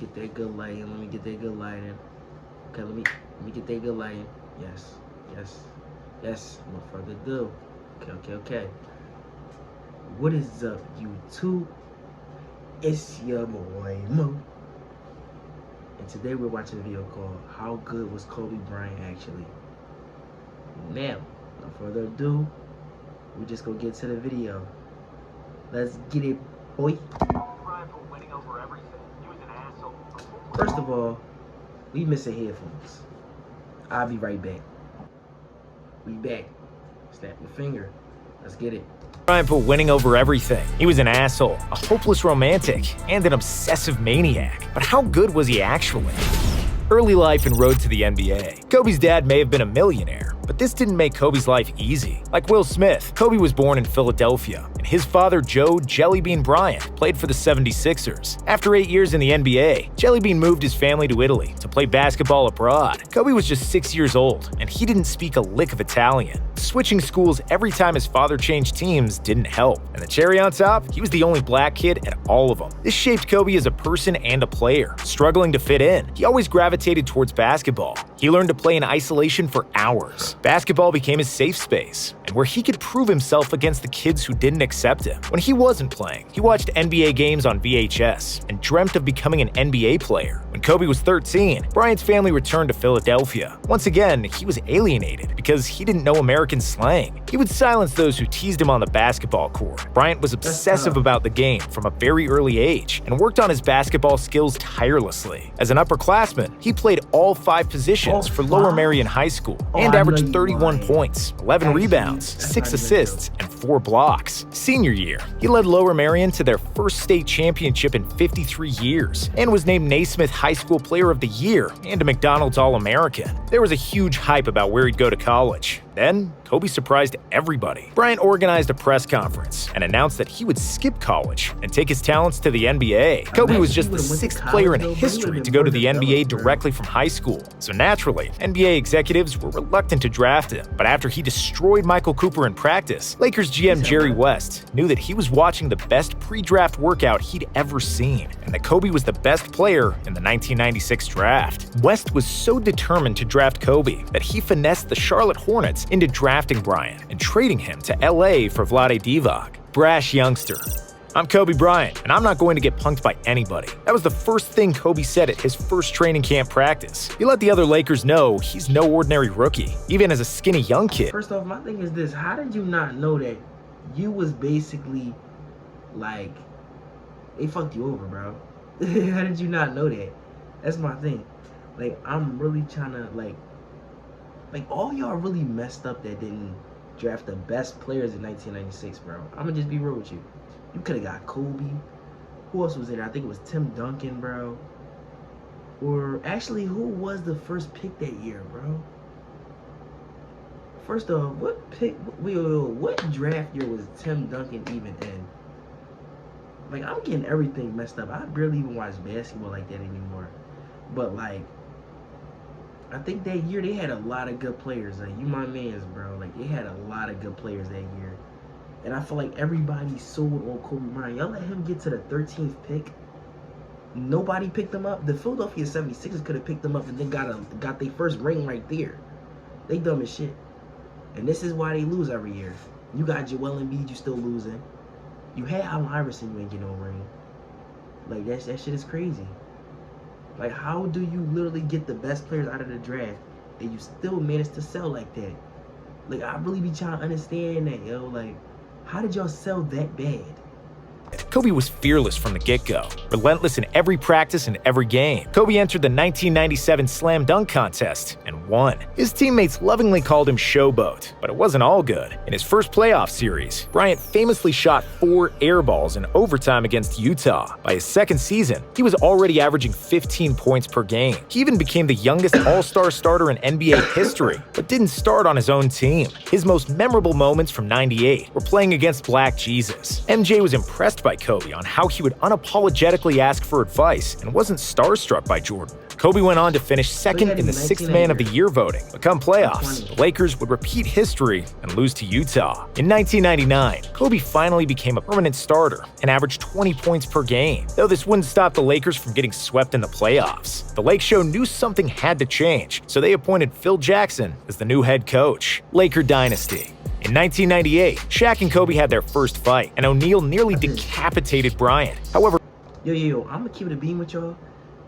get that good lighting. Let me get that good lighting. Okay, let me get that good lighting. Yes, yes, yes. No further ado. Okay. What is up, YouTube? It's your boy Mo. And today we're watching a video called How Good Was Kobe Bryant Actually? Now, no further ado, we just gonna get to the video. Let's get it, boy. First of all, we missing headphones. I'll be right back. We back. Snap your finger. Let's get it. Bryant for winning over everything. He was an asshole, a hopeless romantic, and an obsessive maniac. But how good was he actually? Early life and road to the NBA. Kobe's dad may have been a millionaire, but this didn't make Kobe's life easy. Like Will Smith, Kobe was born in Philadelphia, and his father, Joe Jellybean Bryant, played for the 76ers. After 8 years in the NBA, Jellybean moved his family to Italy to play basketball abroad. Kobe was just 6 years old, and he didn't speak a lick of Italian. Switching schools every time his father changed teams didn't help. And the cherry on top, he was the only black kid at all of them. This shaped Kobe as a person and a player. Struggling to fit in, he always gravitated towards basketball. He learned to play in isolation for hours. Basketball became his safe space, and where he could prove himself against the kids who didn't accept him. When he wasn't playing, he watched NBA games on VHS and dreamt of becoming an NBA player. When Kobe was 13, Bryant's family returned to Philadelphia. Once again, he was alienated because he didn't know American slang. He would silence those who teased him on the basketball court. Bryant was obsessive about the game from a very early age and worked on his basketball skills tirelessly. As an upperclassman, he played all 5 positions for Lower Merion High School and averaged 31 points, 11 rebounds, 6 assists, and 4 blocks. Senior year, he led Lower Merion to their first state championship in 53 years and was named Naismith High School Player of the Year and a McDonald's All-American. There was a huge hype about where he'd go to college. Then, Kobe surprised everybody. Bryant organized a press conference and announced that he would skip college and take his talents to the NBA. Kobe was just the 6th player in history to go to the NBA directly from high school, so naturally, NBA executives were reluctant to draft him. But after he destroyed Michael Cooper in practice, Lakers GM Jerry West knew that he was watching the best pre-draft workout he'd ever seen, and that Kobe was the best player in the 1996 draft. West was so determined to draft Kobe that he finessed the Charlotte Hornets into drafting Bryant and trading him to LA for Vlade Divac. Brash youngster. I'm Kobe Bryant, and I'm not going to get punked by anybody. That was the first thing Kobe said at his first training camp practice. He let the other Lakers know he's no ordinary rookie, even as a skinny young kid. First off, my thing is this: how did you not know that you was basically like they fucked you over, bro? How did you not know that? That's my thing. Like, I'm really trying to like all y'all really messed up that didn't draft the best players in 1996, bro. I'm gonna just be real with you. You could have got Kobe. Who else was in there? I think it was Tim Duncan, bro. Or actually, who was the first pick that year, bro? First off, what draft year was Tim Duncan even in? Like, I'm getting everything messed up. I barely even watch basketball like that anymore. But like, I think that year they had a lot of good players. Like, you my mans, bro. Like, they had a lot of good players that year. And I feel like everybody sold on Kobe Bryant. Y'all let him get to the 13th pick. Nobody picked him up. The Philadelphia 76ers could have picked him up and then got their first ring right there. They dumb as shit. And this is why they lose every year. You got Joel Embiid, you still losing. You had Allen Iverson, you ain't get no ring. Like, that shit is crazy. Like, how do you literally get the best players out of the draft and you still manage to sell like that? Like, I really be trying to understand that, yo. Like, how did y'all sell that bad? Kobe was fearless from the get-go, relentless in every practice and every game. Kobe entered the 1997 Slam Dunk Contest and won. His teammates lovingly called him Showboat, but it wasn't all good. In his first playoff series, Bryant famously shot 4 air balls in overtime against Utah. By his second season, he was already averaging 15 points per game. He even became the youngest all-star starter in NBA history, but didn't start on his own team. His most memorable moments from '98 were playing against Black Jesus. MJ was impressed by Kobe on how he would unapologetically ask for advice and wasn't starstruck by Jordan. Kobe went on to finish second in the Sixth Man of the Year voting, but come playoffs, the Lakers would repeat history and lose to Utah. In 1999, Kobe finally became a permanent starter and averaged 20 points per game, though this wouldn't stop the Lakers from getting swept in the playoffs. The Lake Show knew something had to change, so they appointed Phil Jackson as the new head coach. Laker Dynasty. In 1998, Shaq and Kobe had their first fight, and O'Neal nearly decapitated Bryant. However, Yo, I'm gonna keep it a beam with y'all.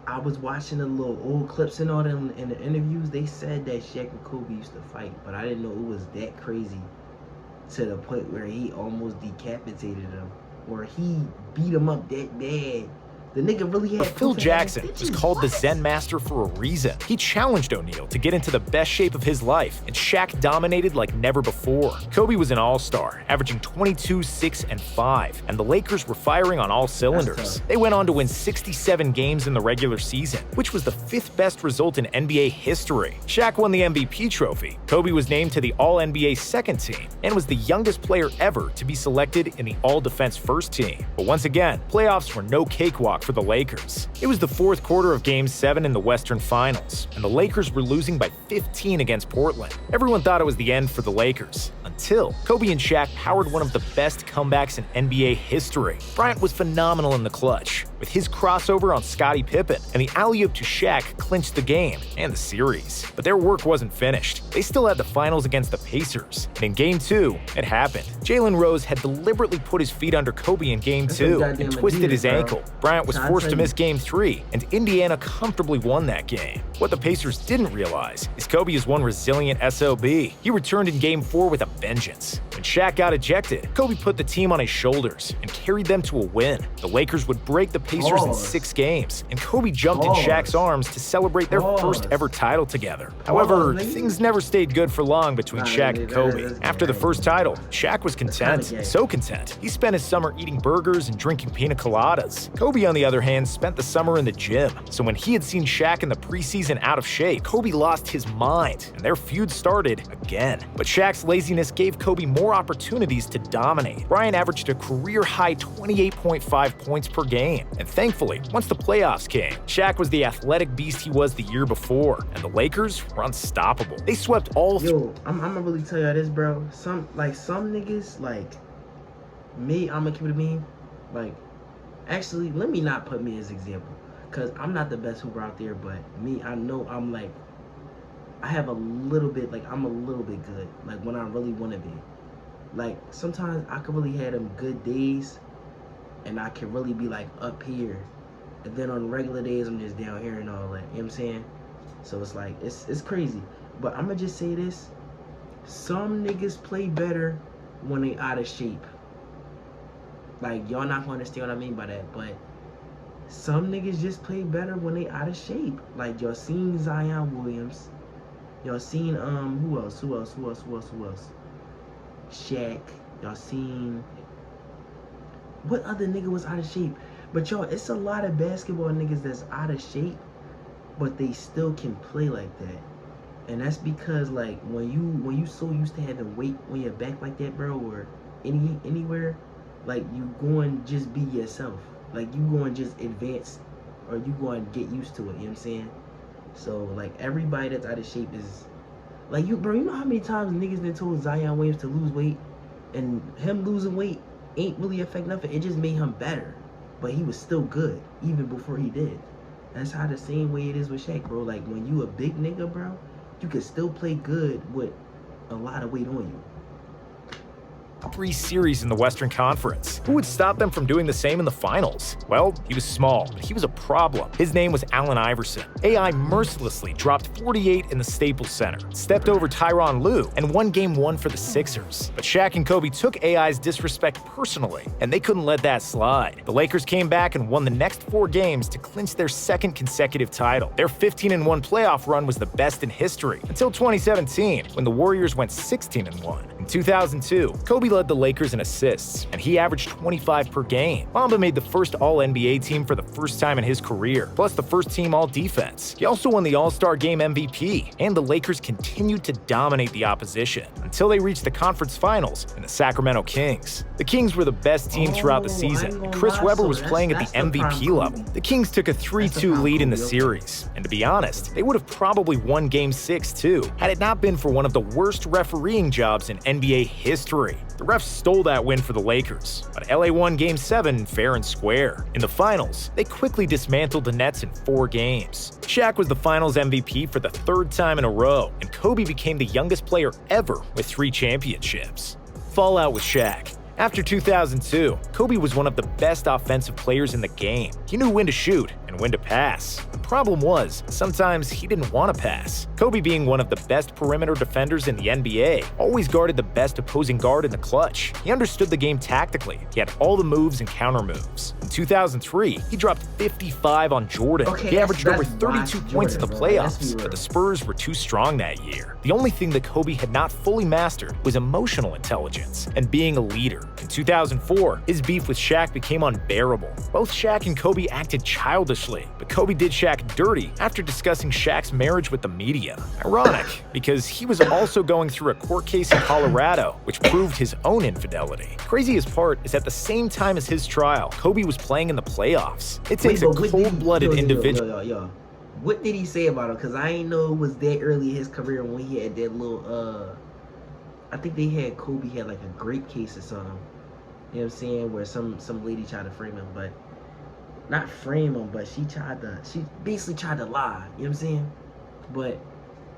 I was watching the little old clips and all them in the interviews. They said that Shaq and Kobe used to fight, but I didn't know it was that crazy to the point where he almost decapitated him, or he beat him up that bad. The nigga really had. Phil Jackson was called the Zen Master for a reason. He challenged O'Neal to get into the best shape of his life, and Shaq dominated like never before. Kobe was an all-star, averaging 22, 6, and 5, and the Lakers were firing on all cylinders. They went on to win 67 games in the regular season, which was the 5th best result in NBA history. Shaq won the MVP trophy. Kobe was named to the All-NBA second team and was the youngest player ever to be selected in the All-Defense first team. But once again, playoffs were no cakewalk for the Lakers. It was the fourth quarter of Game 7 in the Western Finals, and the Lakers were losing by 15 against Portland. Everyone thought it was the end for the Lakers, until Kobe and Shaq powered one of the best comebacks in NBA history. Bryant was phenomenal in the clutch, with his crossover on Scottie Pippen, and the alley-oop to Shaq clinched the game and the series. But their work wasn't finished. They still had the finals against the Pacers, and in Game 2, it happened. Jalen Rose had deliberately put his feet under Kobe in Game 2 and twisted his ankle. Bryant was forced to miss Game 3, and Indiana comfortably won that game. What the Pacers didn't realize is Kobe is one resilient SOB. He returned in Game 4 with a vengeance. When Shaq got ejected, Kobe put the team on his shoulders and carried them to a win. The Lakers would break the Pacers in 6 games, and Kobe jumped in Shaq's arms to celebrate their first ever title together. However, things never stayed good for long between Shaq and Kobe. After the first title, Shaq was content, so content, he spent his summer eating burgers and drinking pina coladas. Kobe, on the other hand, spent the summer in the gym, so when he had seen Shaq in the preseason out of shape, Kobe lost his mind, and their feud started again. But Shaq's laziness gave Kobe more opportunities to dominate. Bryant averaged a career-high 28.5 points per game, and thankfully, once the playoffs came, Shaq was the athletic beast he was the year before, and the Lakers were unstoppable. They swept all. Yo, I'm gonna really tell y'all this, bro. Some niggas, like me, I'm gonna keep it a meme. Like, actually, let me not put me as example, because I'm not the best hooper out there, but me, I know I'm like, I have a little bit, like, I'm a little bit good, like, when I really want to be. Like, sometimes I can really have them good days, and I can really be, like, up here, and then on regular days, I'm just down here and all that, you know what I'm saying? So it's like, it's crazy. But I'm going to just say this, some niggas play better when they out of shape. Like, y'all not gonna understand what I mean by that, but some niggas just play better when they out of shape. Like, y'all seen Zion Williams. Y'all seen, who else? Shaq. Y'all seen, what other nigga was out of shape? But y'all, it's a lot of basketball niggas that's out of shape, but they still can play like that. And that's because, like, when you so used to having weight on your back like that, bro, or anywhere, like, you go and just be yourself. Like, you go and just advance, or you go and get used to it, you know what I'm saying? So, like, everybody that's out of shape is, like, you know how many times niggas done told Zion Williams to lose weight, and him losing weight ain't really affect nothing. It just made him better, but he was still good even before he did. That's how the same way it is with Shaq, bro. Like, when you a big nigga, bro, you can still play good with a lot of weight on you. 3 series in the Western Conference. Who would stop them from doing the same in the finals? Well, he was small, but he was a problem. His name was Allen Iverson. AI mercilessly dropped 48 in the Staples Center, stepped over Tyronn Lue, and won Game 1 for the Sixers. But Shaq and Kobe took AI's disrespect personally, and they couldn't let that slide. The Lakers came back and won the next 4 games to clinch their 2nd consecutive title. Their 15-1 playoff run was the best in history, until 2017, when the Warriors went 16-1. In 2002, Kobe led the Lakers in assists, and he averaged 25 per game. Mamba made the first All-NBA team for the first time in his career, plus the first team All-Defense. He also won the All-Star Game MVP, and the Lakers continued to dominate the opposition until they reached the conference finals in the Sacramento Kings. The Kings were the best team throughout the season, and Chris Webber was playing at the MVP level. The Kings took a 3-2 lead in the series, and to be honest, they would have probably won Game 6 too, had it not been for one of the worst refereeing jobs in NBA history. The refs stole that win for the Lakers, but LA won Game 7 fair and square. In the finals, they quickly dismantled the Nets in 4 games. Shaq was the finals MVP for the 3rd time in a row, and Kobe became the youngest player ever with 3 championships. Fallout with Shaq. After 2002, Kobe was one of the best offensive players in the game. He knew when to shoot and when to pass. The problem was, sometimes he didn't want to pass. Kobe, being one of the best perimeter defenders in the NBA, always guarded the best opposing guard in the clutch. He understood the game tactically. He had all the moves and counter moves. In 2003, he dropped 55 on Jordan. He averaged over 32 points in the playoffs, but the Spurs were too strong that year. The only thing that Kobe had not fully mastered was emotional intelligence and being a leader. In 2004, his beef with Shaq became unbearable. Both Shaq and Kobe acted childishly, but Kobe did Shaq dirty after discussing Shaq's marriage with the media. Ironic, because he was also going through a court case in Colorado, which proved his own infidelity. Craziest part is at the same time as his trial, Kobe was playing in the playoffs. It takes a cold-blooded individual. What did he say about him? Because I ain't know it was that early in his career when he had that little, I think Kobe had like a grape case or something. You know what I'm saying? Where some lady tried to frame him, but not frame him, but she basically tried to lie. You know what I'm saying? But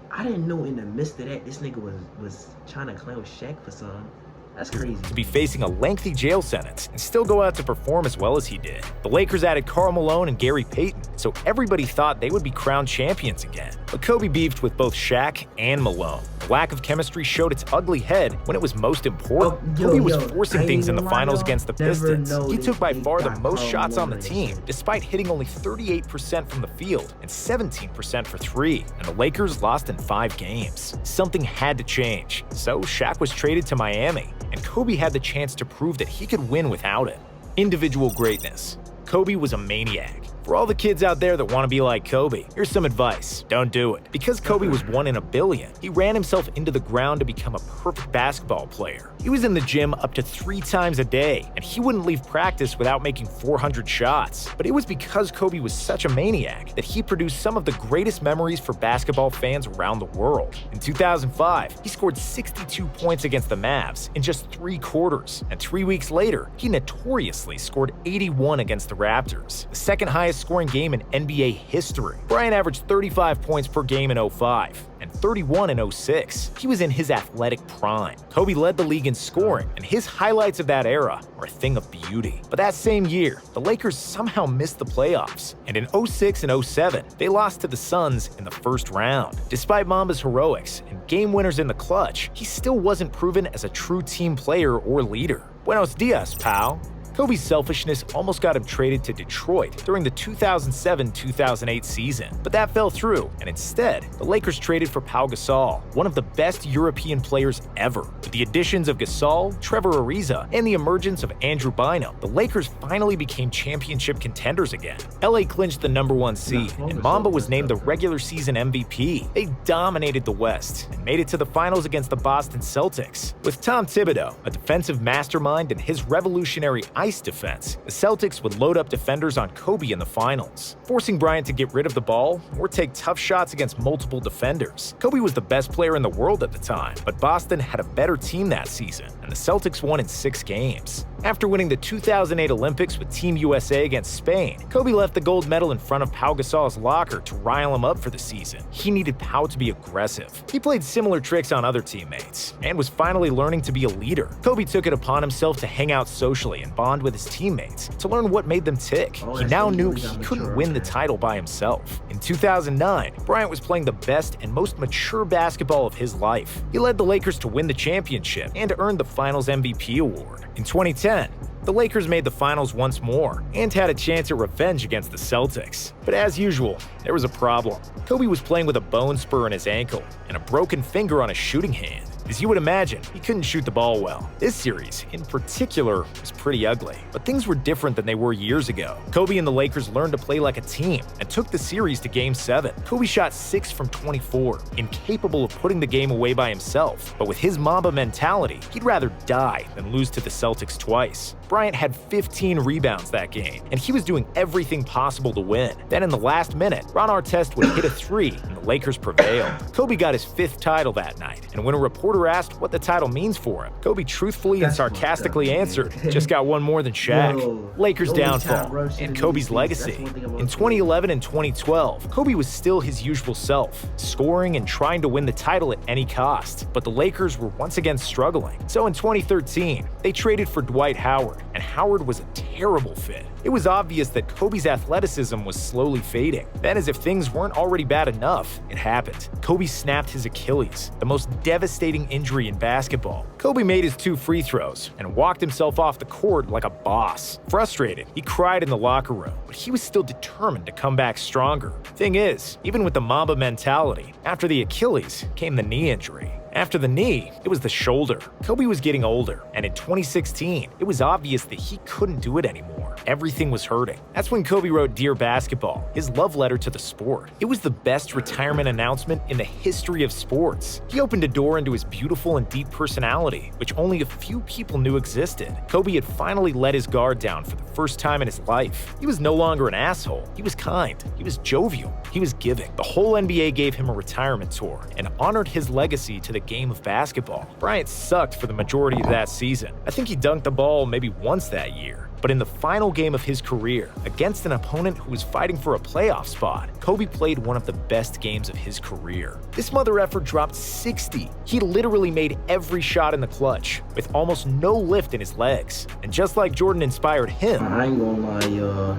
I didn't know in the midst of that, this nigga was trying to clown Shaq for something. That's crazy. To be facing a lengthy jail sentence and still go out to perform as well as he did. The Lakers added Karl Malone and Gary Payton, so everybody thought they would be crowned champions again. But Kobe beefed with both Shaq and Malone. The lack of chemistry showed its ugly head when it was most important. Kobe was forcing things in the finals against the Pistons. He took by far the most shots on the team, despite hitting only 38% from the field and 17% for 3, and the Lakers lost in 5 games. Something had to change, so Shaq was traded to Miami, and Kobe had the chance to prove that he could win without it. Individual greatness. Kobe was a maniac. For all the kids out there that want to be like Kobe, here's some advice. Don't do it. Because Kobe was 1 in a billion, he ran himself into the ground to become a perfect basketball player. He was in the gym up to 3 times a day, and he wouldn't leave practice without making 400 shots. But it was because Kobe was such a maniac that he produced some of the greatest memories for basketball fans around the world. In 2005, he scored 62 points against the Mavs in just 3 quarters, and 3 weeks later, he notoriously scored 81 against the Raptors, the second highest scoring game in NBA history. Bryant averaged 35 points per game in 05 and 31 in 06. He was in his athletic prime. Kobe led the league in scoring, and his highlights of that era are a thing of beauty. But that same year, the Lakers somehow missed the playoffs, and in 06 and 07, they lost to the Suns in the first round. Despite Mamba's heroics and game winners in the clutch, he still wasn't proven as a true team player or leader. Buenos dias, pal. Kobe's selfishness almost got him traded to Detroit during the 2007-2008 season, but that fell through, and instead, the Lakers traded for Pau Gasol, one of the best European players ever. With the additions of Gasol, Trevor Ariza, and the emergence of Andrew Bynum, the Lakers finally became championship contenders again. LA clinched the #1 seed, and Mamba was named the regular season MVP. They dominated the West and made it to the finals against the Boston Celtics. With Tom Thibodeau, a defensive mastermind, and his revolutionary ice defense, the Celtics would load up defenders on Kobe in the finals, forcing Bryant to get rid of the ball or take tough shots against multiple defenders. Kobe was the best player in the world at the time, but Boston had a better team that season, and the Celtics won in 6 games. After winning the 2008 Olympics with Team USA against Spain, Kobe left the gold medal in front of Pau Gasol's locker to rile him up for the season. He needed Pau to be aggressive. He played similar tricks on other teammates, and was finally learning to be a leader. Kobe took it upon himself to hang out socially and bond with his teammates to learn what made them tick. He now knew he couldn't win the title by himself. In 2009, Bryant was playing the best and most mature basketball of his life. He led the Lakers to win the championship and earned the Finals MVP award. In 2010, the Lakers made the finals once more and had a chance at revenge against the Celtics. But as usual, there was a problem. Kobe was playing with a bone spur in his ankle and a broken finger on his shooting hand. As you would imagine, he couldn't shoot the ball well. This series, in particular, was pretty ugly, but things were different than they were years ago. Kobe and the Lakers learned to play like a team and took the series to Game 7. Kobe shot 6 from 24, incapable of putting the game away by himself, but with his Mamba mentality, he'd rather die than lose to the Celtics twice. Bryant had 15 rebounds that game, and he was doing everything possible to win. Then in the last minute, Ron Artest would hit a 3, and the Lakers prevailed. Kobe got his 5th title that night, and when a reporter asked what the title means for him, Kobe truthfully and sarcastically answered, "Just got one more than Shaq." Lakers' downfall and Kobe's legacy. In 2011 and 2012, Kobe was still his usual self, scoring and trying to win the title at any cost. But the Lakers were once again struggling. So in 2013, they traded for Dwight Howard, and Howard was a terrible fit. It was obvious that Kobe's athleticism was slowly fading. Then, as if things weren't already bad enough, it happened. Kobe snapped his Achilles, the most devastating injury in basketball. Kobe made his 2 free throws and walked himself off the court like a boss. Frustrated, he cried in the locker room, but he was still determined to come back stronger. Thing is, even with the Mamba mentality, after the Achilles came the knee injury. After the knee, it was the shoulder. Kobe was getting older, and in 2016, it was obvious that he couldn't do it anymore. Everything was hurting. That's when Kobe wrote Dear Basketball, his love letter to the sport. It was the best retirement announcement in the history of sports. He opened a door into his beautiful and deep personality, which only a few people knew existed. Kobe had finally let his guard down for the first time in his life. He was no longer an asshole. He was kind. He was jovial. He was giving. The whole NBA gave him a retirement tour and honored his legacy to the game of basketball. Bryant sucked for the majority of that season. I think he dunked the ball maybe once that year. But in the final game of his career, against an opponent who was fighting for a playoff spot, Kobe played one of the best games of his career. This mother effer dropped 60. He literally made every shot in the clutch, with almost no lift in his legs. And just like Jordan inspired him, I ain't gonna lie, y'all.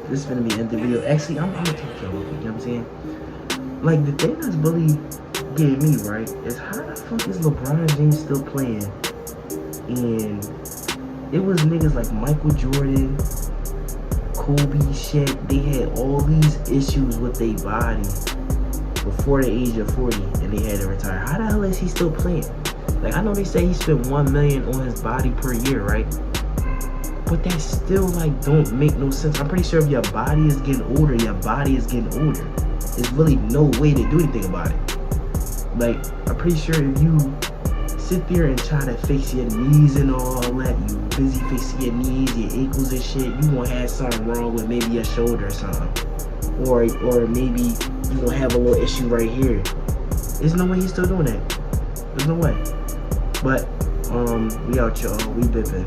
This is gonna be the end of the video. Actually, I'm gonna take y'all, you know what I'm saying? Like, the thing that's really getting me, right, is how the fuck is LeBron James still playing? And it was niggas like Michael Jordan, Kobe, Shaq. They had all these issues with their body before the age of 40, and they had to retire. How the hell is he still playing? Like, I know they say he spent $1 million on his body per year, right? But that still, like, don't make no sense. I'm pretty sure if your body is getting older, your body is getting older. There's really no way to do anything about it. Like, I'm pretty sure if you sit there and try to fix your knees and all that, you busy fixing your knees, your ankles and shit, you gonna have something wrong with maybe your shoulder or something. Or maybe you gonna have a little issue right here. There's no way he's still doing that. There's no way. But, we out, y'all. We bipping.